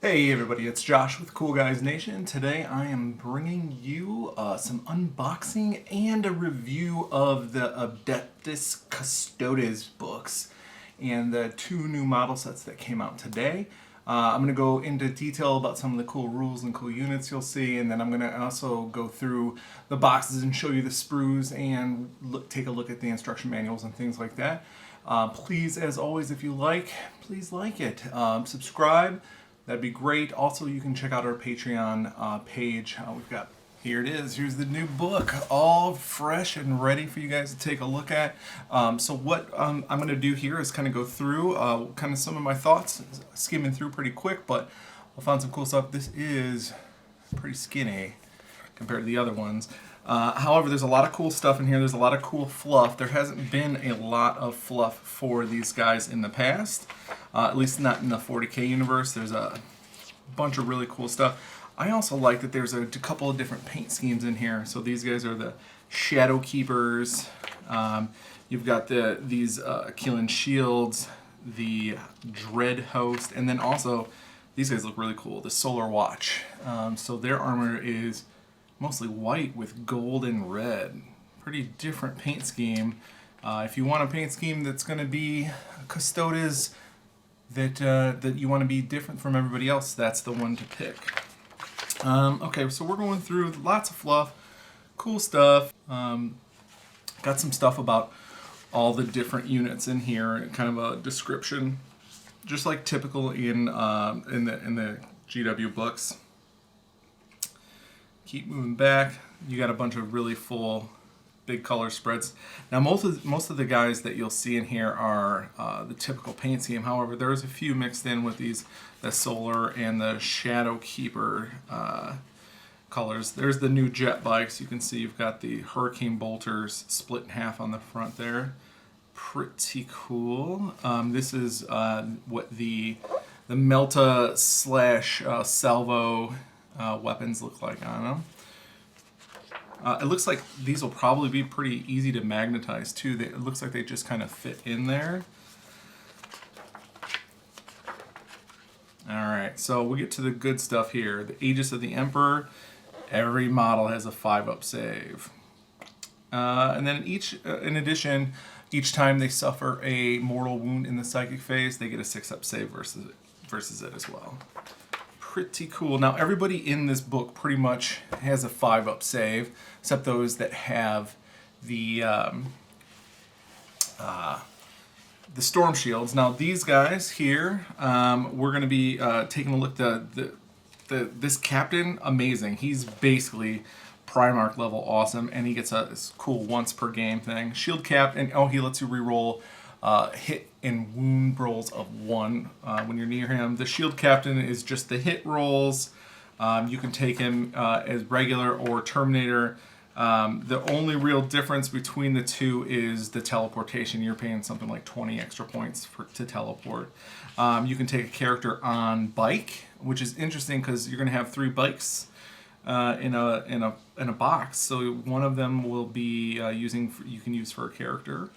Hey everybody, it's Josh with Cool Guys Nation. Today I am bringing you some unboxing and a review of the Adeptus Custodes books and the two new model sets that came out today. I'm going to go into detail about some of the cool rules and cool units you'll see, and then I'm going to also go through the boxes and show you the sprues and take a look at the instruction manuals and things like that. Please, as always, if you like, please like it. Subscribe. That'd be great. Also, you can check out our Patreon page. Here it is. Here's the new book, all fresh and ready for you guys to take a look at. So what I'm going to do here is kind of go through kind of some of my thoughts, skimming through pretty quick, but I found some cool stuff. This is pretty skinny compared to the other ones. However, there's a lot of cool stuff in here. There's a lot of cool fluff. There hasn't been a lot of fluff for these guys in the past, at least not in the 40K universe. There's a bunch of really cool stuff. I also like that there's a couple of different paint schemes in here. So these guys are the Shadow Keepers. You've got these Killing Shields, the Dread Host, and then also these guys look really cool, the Solar Watch. So their armor is mostly white with gold and red. Pretty different paint scheme. If you want a paint scheme that's going to be Custodes, that you want to be different from everybody else, that's the one to pick. Okay, so we're going through lots of fluff, cool stuff. Got some stuff about all the different units in here, kind of a description, just like typical in the GW books. Keep moving back. You got a bunch of really full, big color spreads. Now, most of the guys that you'll see in here are the typical paint scheme. However, there's a few mixed in with the Solar and the Shadow Keeper colors. There's the new jet bikes. You can see you've got the Hurricane Bolters split in half on the front there. Pretty cool. This is what the Melta slash Salvo weapons look like on them. It looks like these will probably be pretty easy to magnetize too. It looks like they just kind of fit in there. Alright, so we'll get to the good stuff here. The Aegis of the Emperor. Every model has a 5-up save. And then in addition, each time they suffer a mortal wound in the psychic phase, they get a 6-up save versus it as well. Pretty cool. Now, everybody in this book pretty much has a 5-up save, except those that have the storm shields. Now, these guys here, we're going to be taking a look. This captain, amazing. He's basically Primarch level awesome, and he gets a cool once per game thing. Shield cap, and he lets you reroll hit and wound rolls of 1 when you're near him. The Shield Captain is just the hit rolls. You can take him as regular or Terminator. The only real difference between the two is the teleportation. You're paying something like 20 extra points to teleport. You can take a character on bike, which is interesting because you're going to have 3 bikes in a box. So one of them will be you can use for a character.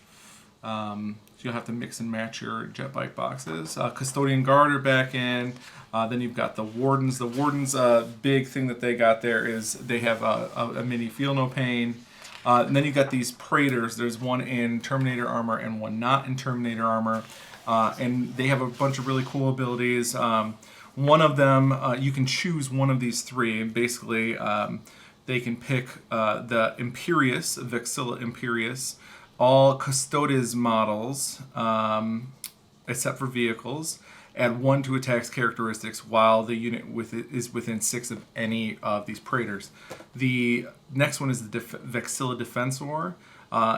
So you'll have to mix and match your jet bike boxes. Custodian Guard are back in. Then you've got the Wardens. The Wardens, big thing that they got there is they have a mini Feel No Pain. And then you've got these Praetors. There's one in Terminator armor and one not in Terminator armor. And they have a bunch of really cool abilities. One of them, you can choose one of these 3. Basically, they can pick the Imperious, Vexilla Imperious, all Custodes models, except for vehicles, add 1 to attack's characteristics while the unit is within 6 of any of these Praetors. The next one is the Vexilla Defensor.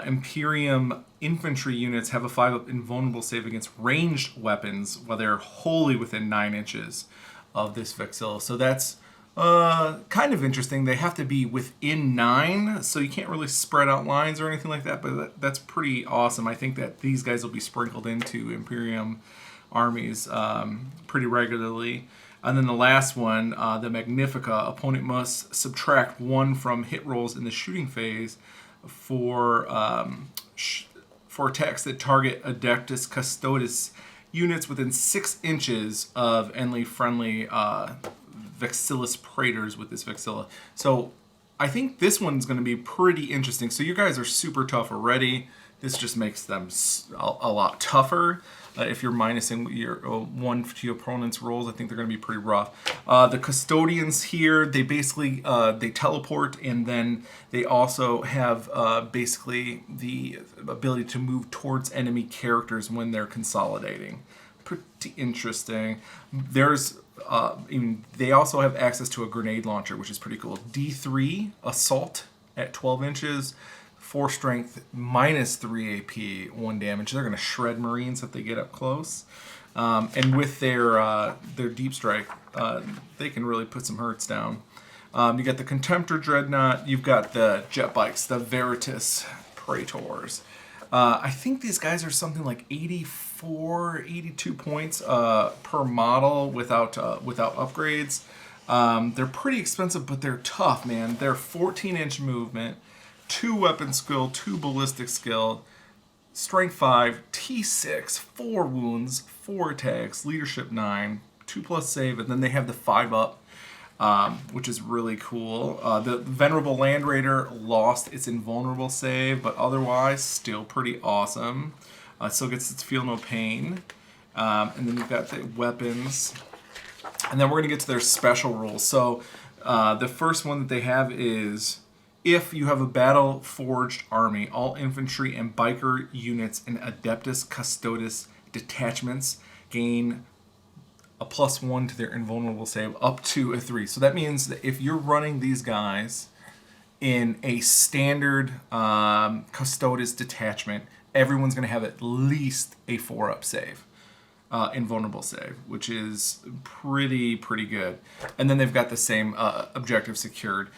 Imperium infantry units have a 5-up invulnerable save against ranged weapons while they're wholly within 9 inches of this Vexilla. So that's kind of interesting. They have to be within 9, so you can't really spread out lines or anything like that, but that's pretty awesome. I think that these guys will be sprinkled into Imperium armies pretty regularly. And then the last one, the Magnifica. Opponent must subtract 1 from hit rolls in the shooting phase for attacks that target Adeptus Custodes units within 6 inches of enemy-friendly Vexillus Praetors with this Vexilla. So I think this one's going to be pretty interesting. So you guys are super tough already. This just makes them a lot tougher. If you're minusing your one to your opponent's rolls, I think they're going to be pretty rough. The custodians here, they basically they teleport, and then they also have basically the ability to move towards enemy characters when they're consolidating. Pretty interesting. There's they also have access to a grenade launcher, which is pretty cool. D3 assault at 12 inches. 4 strength, -3 AP, 1 damage. They're going to shred Marines if they get up close. And with their deep strike, they can really put some hurts down. You got the Contemptor Dreadnought. You've got the jet bikes, the Veritas Praetors. I think these guys are something like 84, 82 points per model without upgrades. They're pretty expensive, but they're tough, man. They're 14-inch movement. 2 weapon skill, 2 ballistic skill, strength 5, T6, 4 wounds, 4 attacks, leadership 9, 2+ save, and then they have the 5-up, which is really cool. The Venerable Land Raider lost its invulnerable save, but otherwise still pretty awesome. Still gets its feel no pain. And then you've got the weapons. And then we're going to get to their special rules. So the first one that they have is, if you have a battle-forged army, all infantry and biker units and Adeptus Custodes detachments gain a +1 to their invulnerable save up to a 3. So that means that if you're running these guys in a standard Custodes detachment, everyone's going to have at least a 4-up save. Invulnerable save, which is pretty good. And then they've got the same objective secured.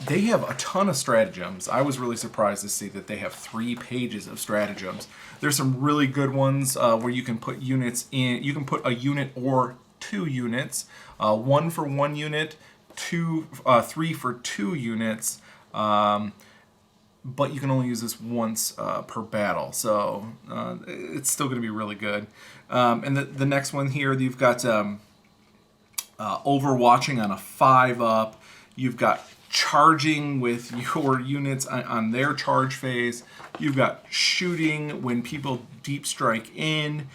They have a ton of stratagems. I was really surprised to see that they have 3 pages of stratagems. There's some really good ones where you can put units in. You can put a unit or 2 units, 1 for 1 unit, 3 for 2 units. But you can only use this once per battle, so it's still going to be really good. And the next one here, you've got Overwatching on a 5-up. You've got charging with your units on their charge phase. You've got shooting when people deep strike in.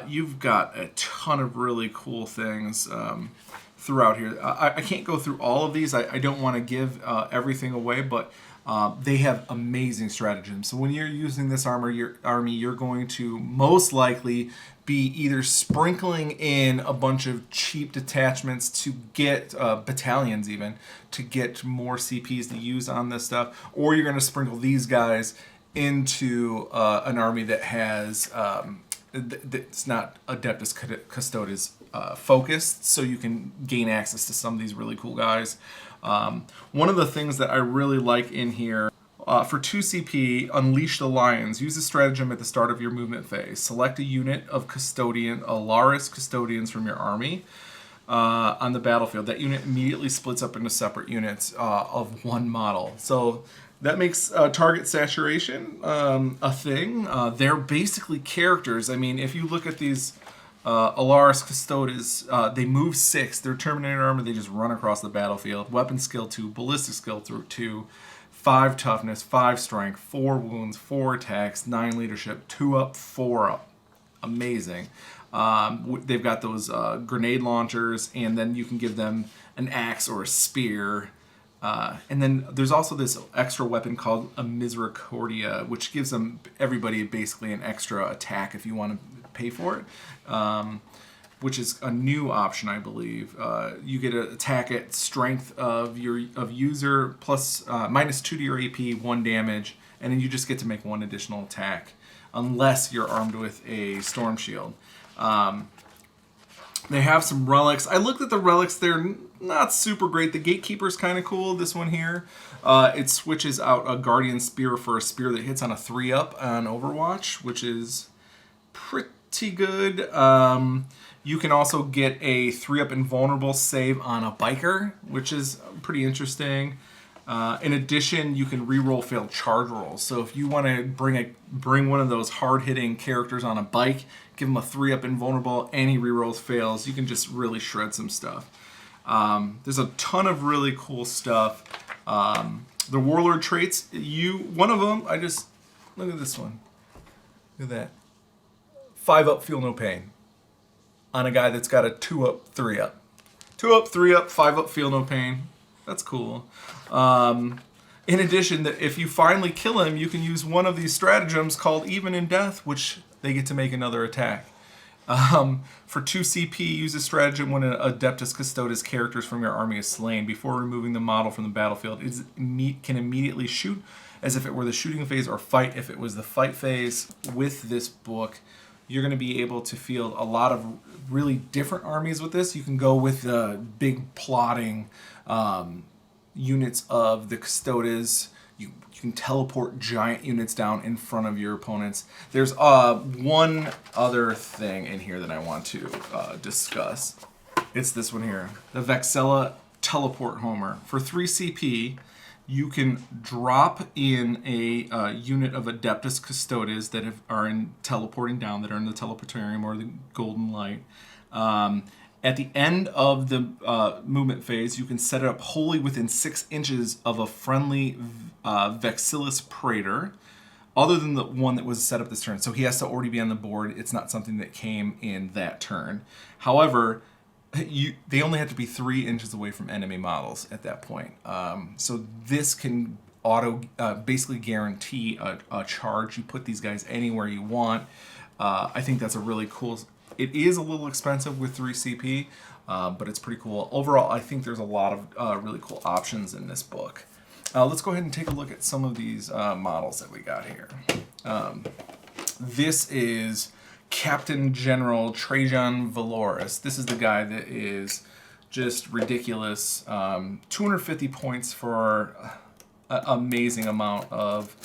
You've got a ton of really cool things throughout here. I can't go through all of these. I don't want to give everything away, but they have amazing stratagems. So when you're using this army, you're going to most likely be either sprinkling in a bunch of cheap detachments to get battalions, even to get more CPs to use on this stuff, or you're going to sprinkle these guys into an army that has that's not Adeptus Custodes focused, so you can gain access to some of these really cool guys. One of the things that I really like in here, for 2 CP, Unleash the Lions. Use a stratagem at the start of your movement phase. Select a unit of Alaris Custodians from your army on the battlefield. That unit immediately splits up into separate units of 1 model. So that makes target saturation a thing. They're basically characters. I mean, if you look at these Alaris Custodes, they move 6. They're Terminator armor. They just run across the battlefield. Weapon skill 2, ballistic skill 2, 5 toughness, 5 strength, 4 wounds, 4 attacks, 9 leadership, 2 up, 4 up. Amazing. They've got those grenade launchers, and then you can give them an axe or a spear. And then there's also this extra weapon called a Misericordia, which gives everybody basically an extra attack if you want to pay for it, which is a new option, I believe. You get an attack at strength of user plus -2 to your AP, 1 damage, and then you just get to make 1 additional attack unless you're armed with a storm shield. They have some relics. I looked at the relics. They're not super great. The Gatekeeper's kind of cool, this one here. It switches out a Guardian Spear for a spear that hits on a 3-up on Overwatch, which is pretty good. You can also get a 3-up invulnerable save on a biker, which is pretty interesting. In addition, you can reroll failed charge rolls. So if you want to bring one of those hard-hitting characters on a bike, give him a 3-up invulnerable, and he rerolls fails, you can just really shred some stuff. There's a ton of really cool stuff. The warlord traits, one of them, look at this one. Look at that. 5-up, feel no pain. On a guy that's got a 2-up, 3-up. 2-up, 3-up, 5-up, feel no pain. That's cool. In addition, that if you finally kill him, you can use one of these stratagems called Even in Death, which they get to make another attack. For 2 CP, use a stratagem when an Adeptus Custodes characters from your army is slain. Before removing the model from the battlefield, it can immediately shoot as if it were the shooting phase, or fight if it was the fight phase. With this book, you're going to be able to field a lot of really different armies with this. You can go with the big plotting units of the Custodes. You can teleport giant units down in front of your opponents. There's one other thing in here that I want to discuss. It's this one here, the Vexilla Teleport Homer. For 3 CP, you can drop in a unit of Adeptus Custodes that are in teleporting down, that are in the teleportarium or the golden light. At the end of the movement phase, you can set it up wholly within 6 inches of a friendly Vexillus Praetor, other than the one that was set up this turn. So he has to already be on the board. It's not something that came in that turn. However, they only have to be 3 inches away from enemy models at that point. So this can basically guarantee a charge. You put these guys anywhere you want. I think that's a really cool. It is a little expensive with 3 CP, but it's pretty cool. Overall, I think there's a lot of really cool options in this book. Let's go ahead and take a look at some of these models that we got here. This is Captain General Trajan Valoris. This is the guy that is just ridiculous. 250 points for an amazing amount of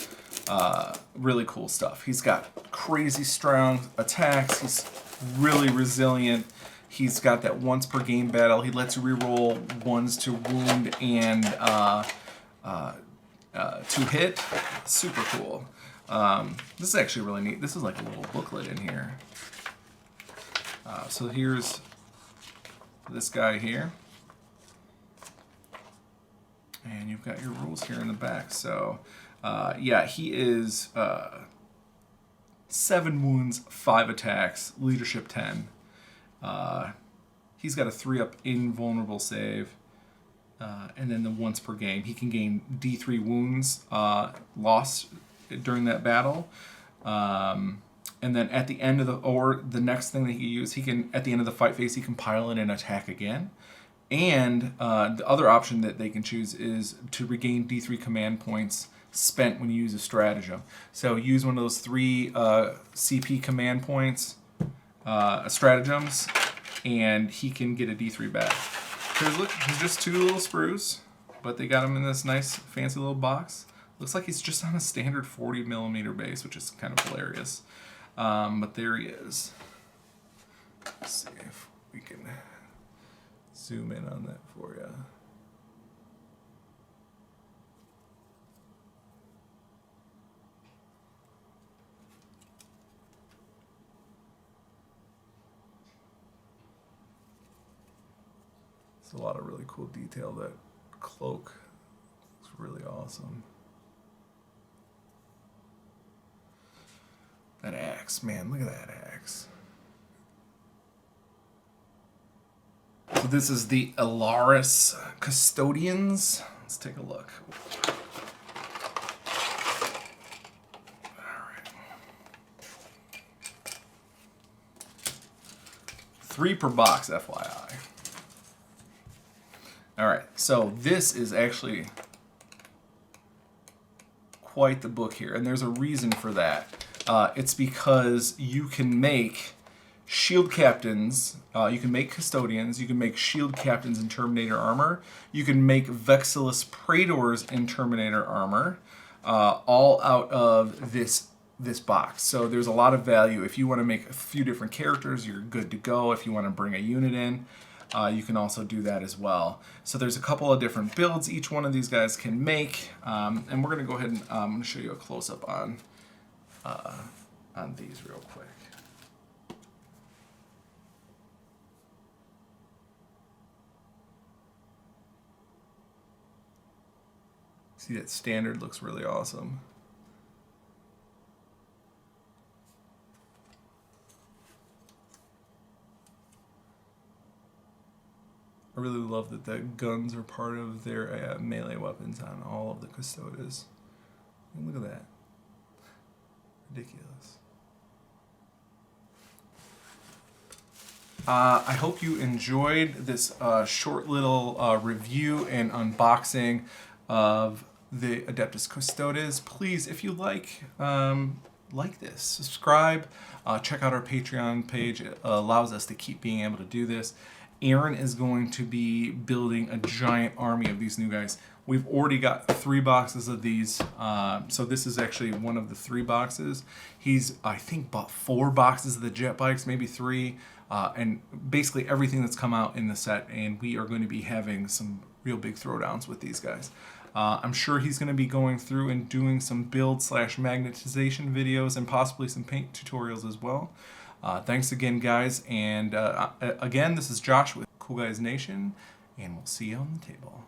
really cool stuff. He's got crazy strong attacks. He's really resilient. He's got that once per game battle. He lets you reroll ones to wound and to hit. Super cool. This is actually really neat. This is like a little booklet in here. So here's this guy here. And you've got your rules here in the back. So yeah, he is 7 wounds, 5 attacks, leadership 10. He's got a 3-up invulnerable save. And then the once per game. He can gain D3 wounds lost during that battle. And then at the end of the next thing that he can use, at the end of the fight phase, he can pile in and attack again. And the other option that they can choose is to regain D3 command points spent when you use a stratagem. So use one of those 3 CP command points, stratagems, and he can get a D3 back. Because look, he's just 2 little sprues, but they got him in this nice fancy little box. Looks like he's just on a standard 40mm base, which is kind of hilarious. But there he is. Let's see if we can zoom in on that for you. It's a lot of really cool detail. That cloak is really awesome. That axe, man, look at that axe. So this is the Alaris Custodians. Let's take a look. All right. 3 per box, FYI. All right, so this is actually quite the book here, and there's a reason for that. It's because you can make shield captains, you can make custodians, you can make shield captains in Terminator armor, you can make Vexillus Praetors in Terminator armor, all out of this box. So there's a lot of value. If you want to make a few different characters, you're good to go. If you want to bring a unit in, you can also do that as well. So there's a couple of different builds each one of these guys can make, and we're going to go ahead and I'm going to show you a close-up on these real quick. See, that standard looks really awesome. I really love that the guns are part of their melee weapons on all of the Custodes. Look at that. Ridiculous. I hope you enjoyed this short little review and unboxing of the Adeptus Custodes. Please, if you like this, subscribe, check out our Patreon page. It allows us to keep being able to do this. Aaron is going to be building a giant army of these new guys. We've already got 3 boxes of these, so this is actually one of the 3 boxes. He's, I think, bought 4 boxes of the jet bikes, maybe 3, and basically everything that's come out in the set, and we are going to be having some real big throwdowns with these guys. I'm sure he's going to be going through and doing some build/magnetization videos and possibly some paint tutorials as well. Thanks again, guys, and again, this is Josh with Cool Guys Nation, and we'll see you on the table.